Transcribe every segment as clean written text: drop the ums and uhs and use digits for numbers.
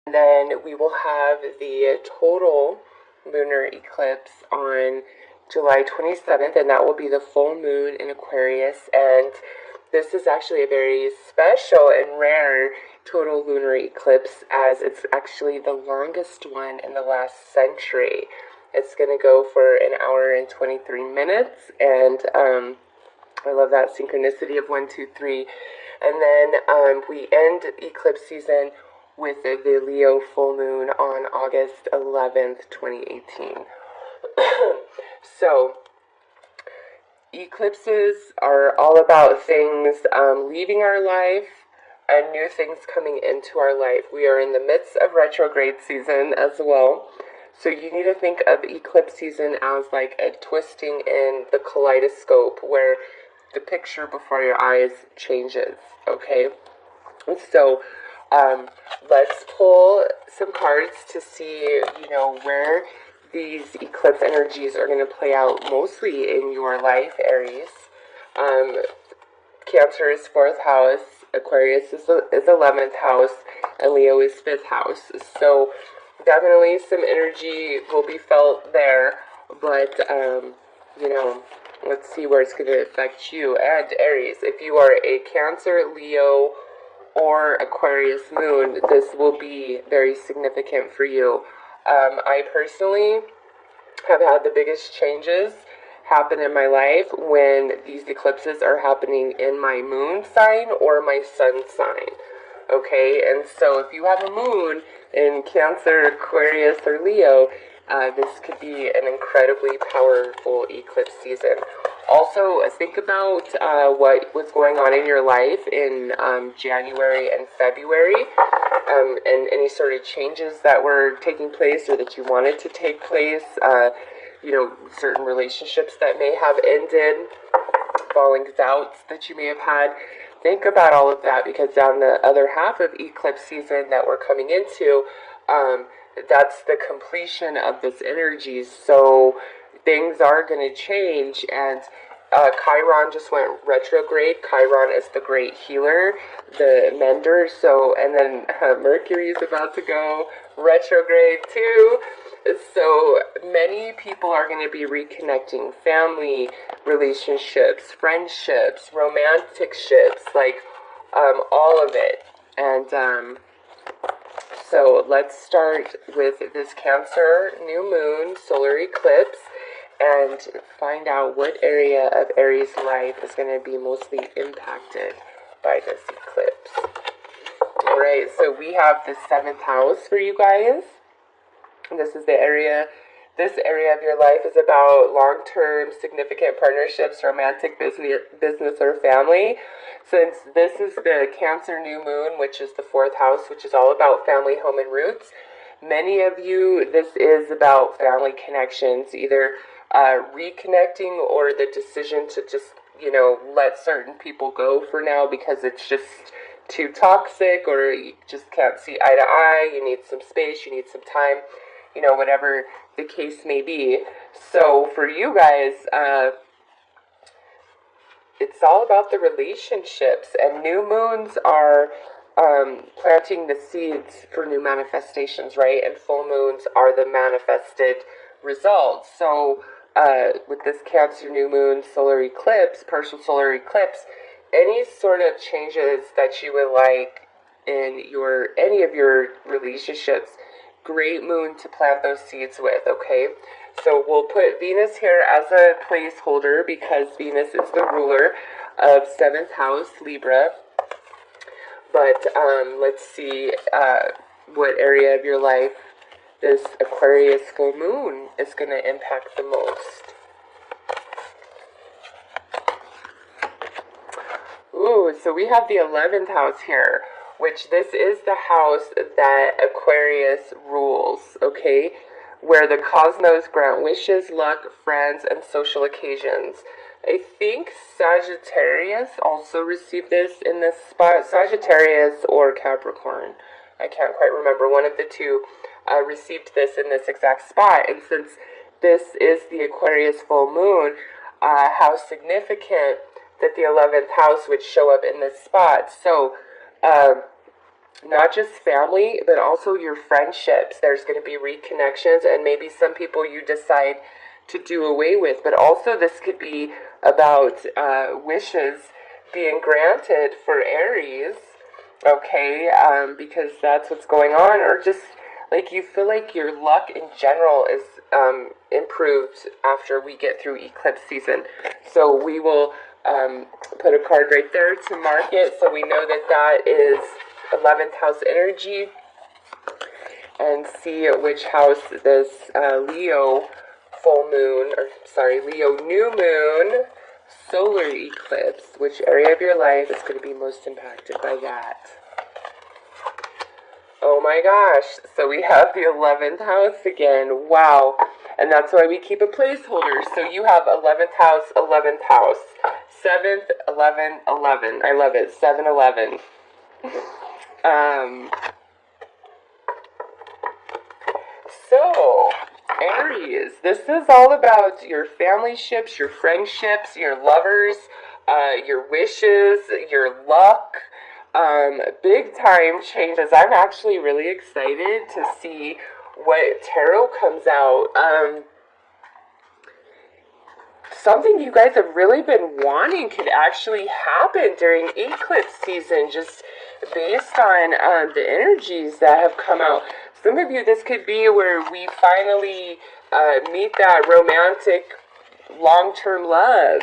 And then we will have the total lunar eclipse on July 27th, and that will be the full moon in Aquarius. And this is actually a very special and rare total lunar eclipse, as it's actually the longest one in the last century. It's going to go for an hour and 23 minutes, and I love that synchronicity of 1, 2, 3. And then we end eclipse season with the Leo full moon on August 11th, 2018. So, eclipses are all about things leaving our life and new things coming into our life. We are in the midst of retrograde season as well. So you need to think of eclipse season as like a twisting in the kaleidoscope where the picture before your eyes changes, okay? So let's pull some cards to see, where these eclipse energies are going to play out mostly in your life, Aries. Cancer is 4th house, Aquarius is 11th house, and Leo is 5th house. So definitely some energy will be felt there, but, let's see where it's going to affect you. And Aries, if you are a Cancer, Leo, or Aquarius moon, this will be very significant for you. I personally have had the biggest changes happen in my life when these eclipses are happening in my moon sign or my sun sign. Okay, and so if you have a moon in Cancer, Aquarius, or Leo, this could be an incredibly powerful eclipse season. Also, think about what was going on in your life in January and February, and any sort of changes that were taking place or that you wanted to take place, certain relationships that may have ended, fallings outs that you may have had. Think about all of that, because down the other half of eclipse season that we're coming into, that's the completion of this energy. So things are going to change, and Chiron just went retrograde. Chiron is the great healer, the mender. So, and then Mercury is about to go retrograde too. So many people are going to be reconnecting, family relationships, friendships, romantic ships, like all of it. And so let's start with this Cancer new moon solar eclipse and find out what area of Aries' life is going to be mostly impacted by this eclipse. Alright, so we have the 7th house for you guys. This is the area, this area of your life is about long-term significant partnerships, romantic business or family. Since this is the Cancer new moon, which is the 4th house, which is all about family, home, and roots, many of you, this is about family connections, either reconnecting or the decision to just, let certain people go for now because it's just too toxic, or you just can't see eye to eye, you need some space, you need some time, whatever the case may be. So for you guys, it's all about the relationships, and new moons are planting the seeds for new manifestations, right? And full moons are the manifested results. So with this Cancer new moon solar eclipse, partial solar eclipse, any sort of changes that you would like in any of your relationships, great moon to plant those seeds with, okay? So we'll put Venus here as a placeholder because Venus is the ruler of 7th house, Libra. But let's see what area of your life this Aquarius full moon is going to impact the most. Ooh, so we have the 11th house here, which this is the house that Aquarius rules, okay? Where the cosmos grant wishes, luck, friends, and social occasions. I think Sagittarius also received this in this spot. Sagittarius or Capricorn, I can't quite remember. One of the two received this in this exact spot. And since this is the Aquarius full moon, how significant that the 11th house would show up in this spot. So not just family, but also your friendships. There's going to be reconnections, and maybe some people you decide to do away with. But also, this could be about wishes being granted for Aries, okay? Because that's what's going on, or just like you feel like your luck in general is improved after we get through eclipse season. So we will put a card right there to mark it, so we know that that is 11th house energy, and see which house this Leo full moon, or sorry, Leo new moon solar eclipse, which area of your life is going to be most impacted by that. Oh my gosh, so we have the 11th house again. Wow. And that's why we keep a placeholder. So you have 11th house, 11th house. 7th, 11, 11. I love it. 7-11. So, Aries, this is all about your family ships, your friendships, your lovers, your wishes, your luck. Big time changes. I'm actually really excited to see what tarot comes out. Something you guys have really been wanting could actually happen during eclipse season, just based on the energies that have come out. Some of you, this could be where we finally meet that romantic long-term love.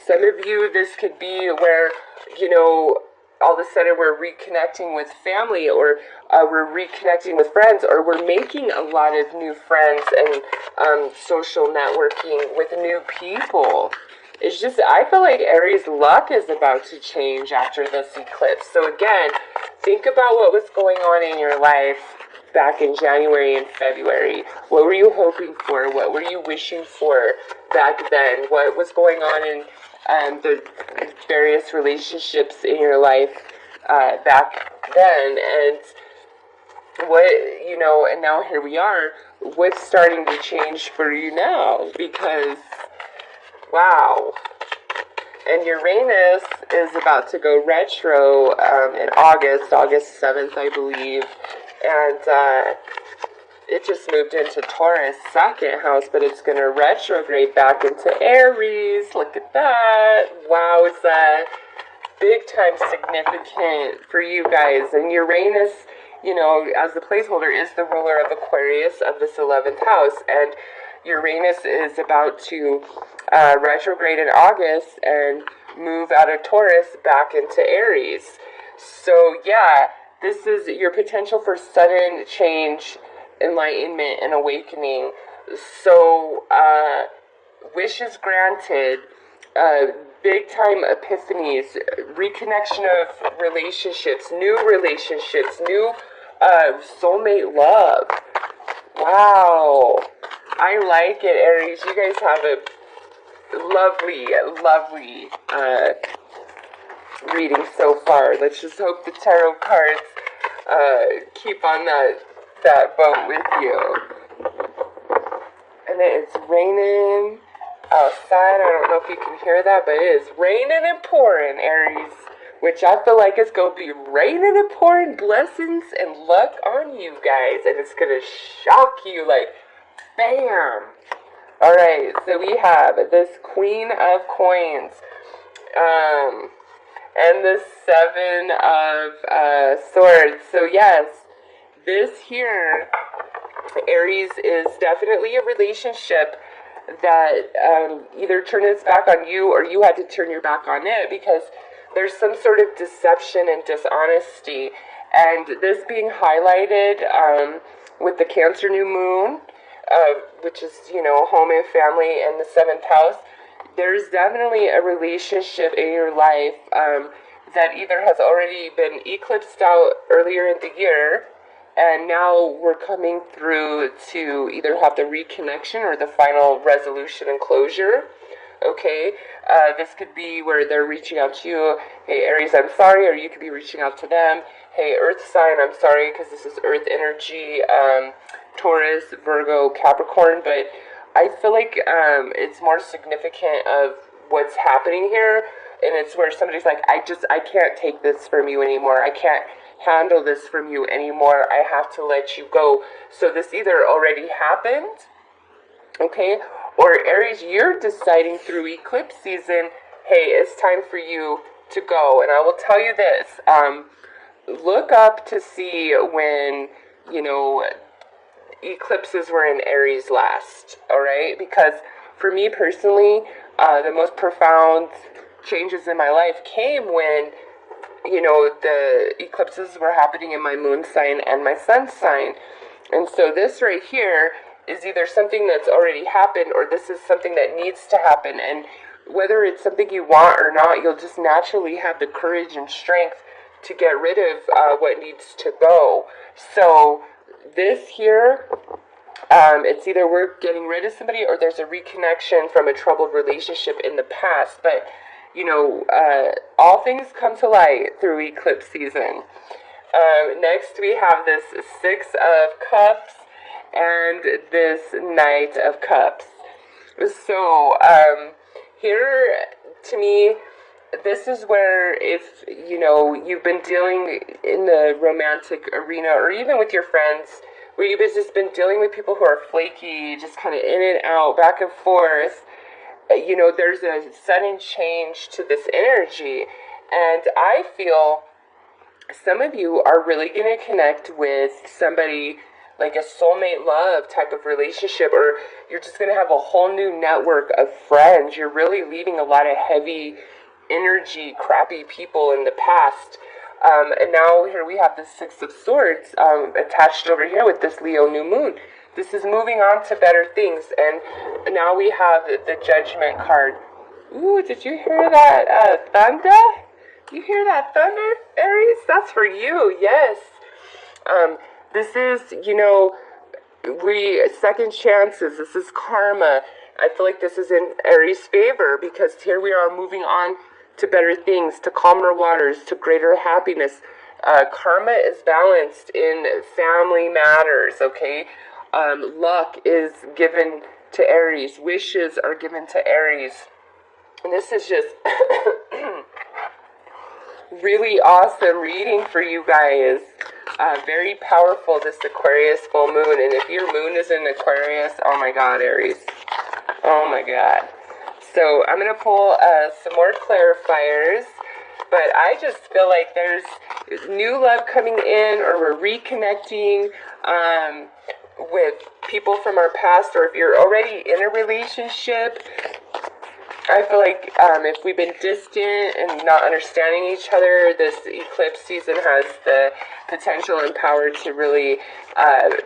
Some of you, this could be where, you know, all of a sudden we're reconnecting with family, or we're reconnecting with friends, or we're making a lot of new friends and social networking with new people. It's just, I feel like Aries' luck is about to change after this eclipse. So again, think about what was going on in your life back in January and February. What were you hoping for? What were you wishing for back then? What was going on in the various relationships in your life back then? And what, you know, and now here we are. What's starting to change for you now? Because, wow. And Uranus is about to go retro in August 7th, I believe. And it just moved into Taurus' second house, but it's going to retrograde back into Aries. Look at that. Wow, is that big time significant for you guys. And Uranus, you know, as the placeholder, is the ruler of Aquarius of this 11th house. And Uranus is about to retrograde in August and move out of Taurus back into Aries. So, yeah, this is your potential for sudden change, enlightenment, and awakening. So, wishes granted, big time epiphanies, reconnection of relationships, new soulmate love. Wow. I like it, Aries. You guys have a lovely, lovely reading so far. Let's just hope the tarot cards keep on that boat with you. And it's raining outside. I don't know if you can hear that, but it is raining and pouring, Aries. Which I feel like it's going to be raining and pouring blessings and luck on you guys. And it's going to shock you like, bam. Alright, so we have this Queen of Coins. And the Seven of Swords. So yes, this here, Aries, is definitely a relationship that either turned its back on you or you had to turn your back on it, because there's some sort of deception and dishonesty. And this being highlighted with the Cancer new moon, which is, you know, home and family, and the 7th house, there's definitely a relationship in your life that either has already been eclipsed out earlier in the year, and now we're coming through to either have the reconnection or the final resolution and closure. Okay, this could be where they're reaching out to you. Hey, Aries, I'm sorry, or you could be reaching out to them. Hey, Earth sign, I'm sorry, because this is Earth energy, Taurus, Virgo, Capricorn, but I feel like it's more significant of what's happening here. And it's where somebody's like, I can't take this from you anymore. I can't handle this from you anymore. I have to let you go. So this either already happened, okay, or Aries, you're deciding through eclipse season, hey, it's time for you to go. And I will tell you this, look up to see when, eclipses were in Aries last, all right? Because for me personally, the most profound changes in my life came when, the eclipses were happening in my moon sign and my sun sign. And so this right here is either something that's already happened or this is something that needs to happen. And whether it's something you want or not, you'll just naturally have the courage and strength to get rid of what needs to go. So this here, it's either we're getting rid of somebody or there's a reconnection from a troubled relationship in the past. But, all things come to light through eclipse season. Next we have this Six of Cups and this Knight of Cups. So, here, to me, this is where if, you've been dealing in the romantic arena or even with your friends, where you've just been dealing with people who are flaky, just kind of in and out, back and forth, there's a sudden change to this energy. And I feel some of you are really going to connect with somebody like a soulmate love type of relationship, or you're just going to have a whole new network of friends. You're really leaving a lot of heavy energy, crappy people in the past. And now here we have the Six of Swords attached over here with this Leo new moon. This is moving on to better things. And now we have the Judgment card. Ooh, did you hear that thunder? You hear that thunder, Aries? That's for you, yes. This is, second chances. This is karma. I feel like this is in Aries' favor because here we are moving on to better things, to calmer waters, to greater happiness. Karma is balanced in family matters, okay? Luck is given to Aries. Wishes are given to Aries. And this is just really awesome reading for you guys. Very powerful, this Aquarius full moon. And if your moon is in Aquarius, oh my God, Aries. Oh my God. So I'm going to pull some more clarifiers. But I just feel like there's new love coming in, or we're reconnecting with people from our past, or if you're already in a relationship. I feel like if we've been distant and not understanding each other, this eclipse season has the potential and power to really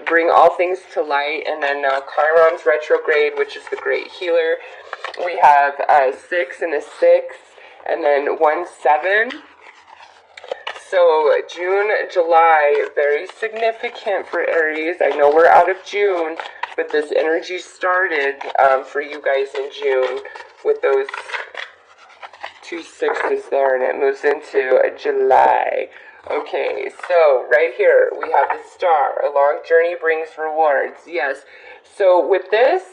bring all things to light. And then Chiron's retrograde, which is the great healer. We have 6 and a 6, and then 1, 7. So June, July, very significant for Aries. I know we're out of June, but this energy started for you guys in June with those 2 6s there, and it moves into July. Okay, so right here we have the star. A long journey brings rewards. Yes. So with this,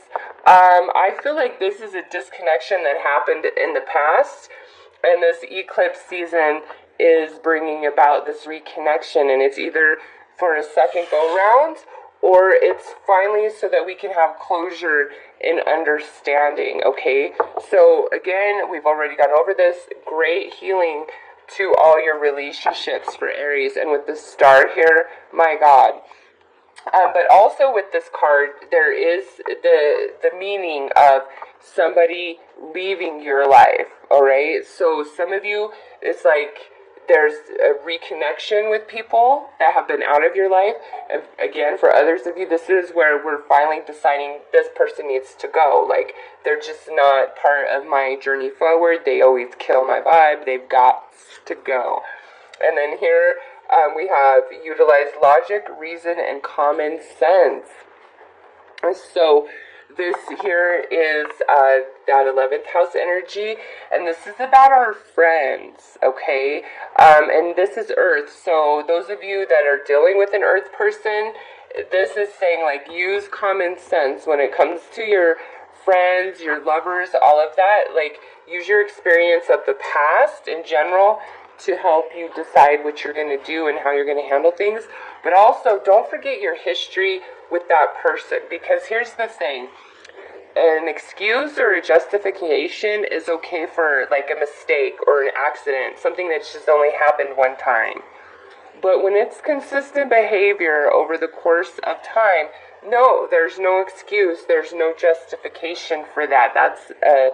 I feel like this is a disconnection that happened in the past, and this eclipse season is bringing about this reconnection, and it's either for a second go round, or it's finally so that we can have closure and understanding, okay? So again, we've already gone over this. Great healing to all your relationships for Aries. And with the star here, my God. But also with this card, there is the meaning of somebody leaving your life, all right? So some of you, it's like there's a reconnection with people that have been out of your life. And again, for others of you, this is where we're finally deciding this person needs to go. Like, they're just not part of my journey forward. They always kill my vibe. They've got to go. And then here we have utilize logic, reason, and common sense. So this here is that 11th house energy, and this is about our friends, okay? And this is Earth, so those of you that are dealing with an Earth person, this is saying, like, use common sense when it comes to your friends, your lovers, all of that. Like, use your experience of the past in general to help you decide what you're going to do and how you're going to handle things. But also, don't forget your history with that person, because here's the thing. An excuse or a justification is okay for like a mistake or an accident, something that's just only happened one time. But when it's consistent behavior over the course of time, no, there's no excuse, there's no justification for that. That's a,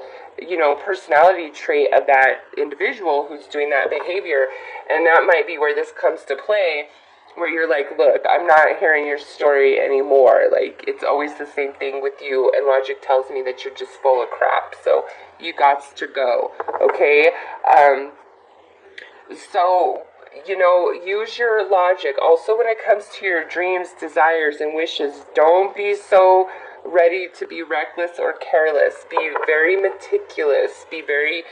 personality trait of that individual who's doing that behavior. And that might be where this comes to play, where you're like, look, I'm not hearing your story anymore. Like, it's always the same thing with you, and logic tells me that you're just full of crap. So you got to go, okay? Use your logic. Also, when it comes to your dreams, desires, and wishes, don't be so ready to be reckless or careless. Be very meticulous. Be very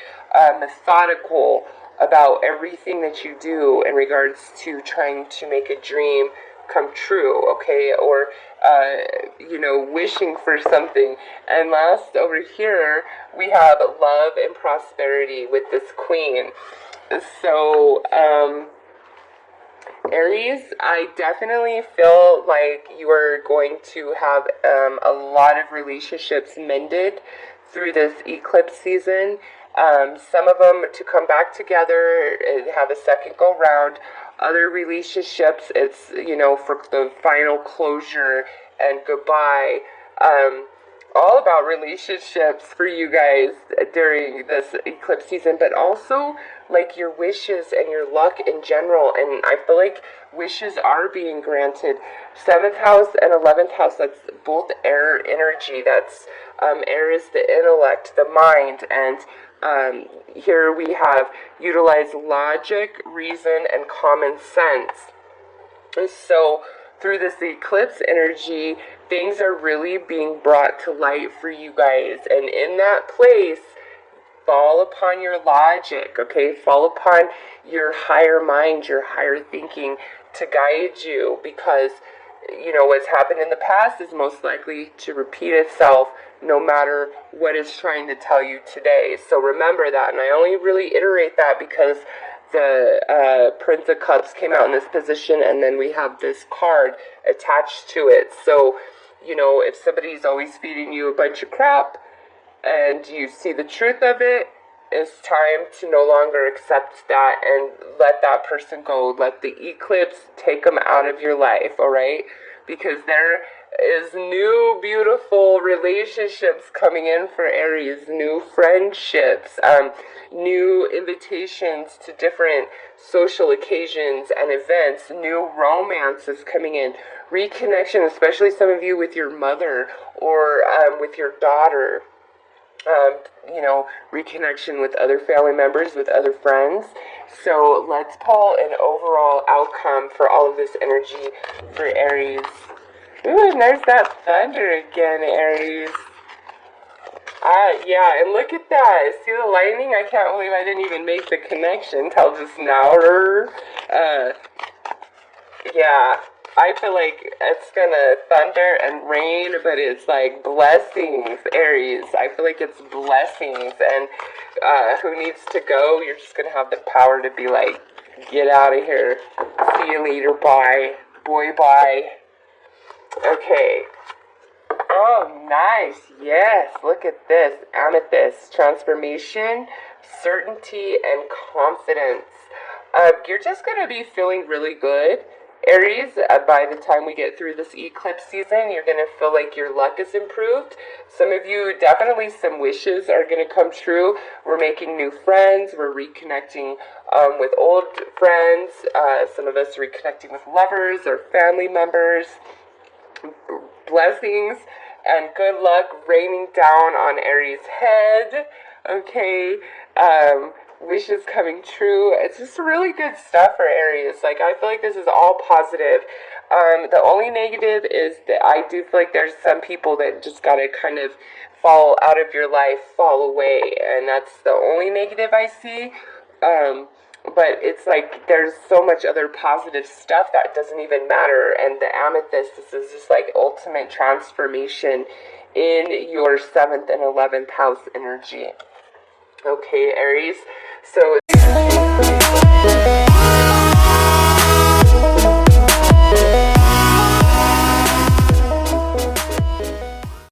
methodical about everything that you do in regards to trying to make a dream come true, okay? Or, wishing for something. And last, over here, we have love and prosperity with this queen. So, Aries, I definitely feel like you are going to have a lot of relationships mended through this eclipse season. Some of them to come back together and have a second go round. Other relationships, it's, for the final closure and goodbye. All about relationships for you guys during this eclipse season, but also like your wishes and your luck in general. And I feel like wishes are being granted. 7th house and 11th house, that's both air energy. That's air is the intellect, the mind, and here we have utilized logic, reason, and common sense. And so through this eclipse energy, things are really being brought to light for you guys. And in that place, fall upon your logic, okay? Fall upon your higher mind, your higher thinking to guide you, because, what's happened in the past is most likely to repeat itself no matter what it's trying to tell you today. So remember that. And I only really iterate that because the Prince of Cups came out in this position, and then we have this card attached to it. So, if somebody's always feeding you a bunch of crap and you see the truth of it, it's time to no longer accept that and let that person go. Let the eclipse take them out of your life, all right? Because there is new beautiful relationships coming in for Aries, new friendships, new invitations to different social occasions and events, new romances coming in, reconnection, especially some of you with your mother or with your daughter, reconnection with other family members, with other friends. So let's pull an overall outcome for all of this energy for Aries. Ooh, and there's that thunder again, Aries. Yeah, and look at that. See the lightning? I can't believe I didn't even make the connection till just now. Yeah, I feel like it's gonna thunder and rain, but it's like blessings, Aries. I feel like it's blessings, and who needs to go? You're just gonna have the power to be like, get out of here. See you later, bye. Boy, bye. Okay. Oh, nice. Yes, look at this. Amethyst. Transformation, certainty, and confidence. You're just going to be feeling really good, Aries. By the time we get through this eclipse season, you're going to feel like your luck is improved. Some of you, definitely some wishes are going to come true. We're making new friends. We're reconnecting with old friends. Some of us reconnecting with lovers or family members. Blessings and good luck raining down on Aries' head. Okay, wishes coming true. It's just really good stuff for Aries. Like, I feel like this is all positive. The only negative is that I do feel like there's some people that just gotta kind of fall out of your life, fall away, and that's the only negative I see. But it's like there's so much other positive stuff that doesn't even matter. And the amethyst, this is just like ultimate transformation in your 7th and 11th house energy. Okay, Aries. So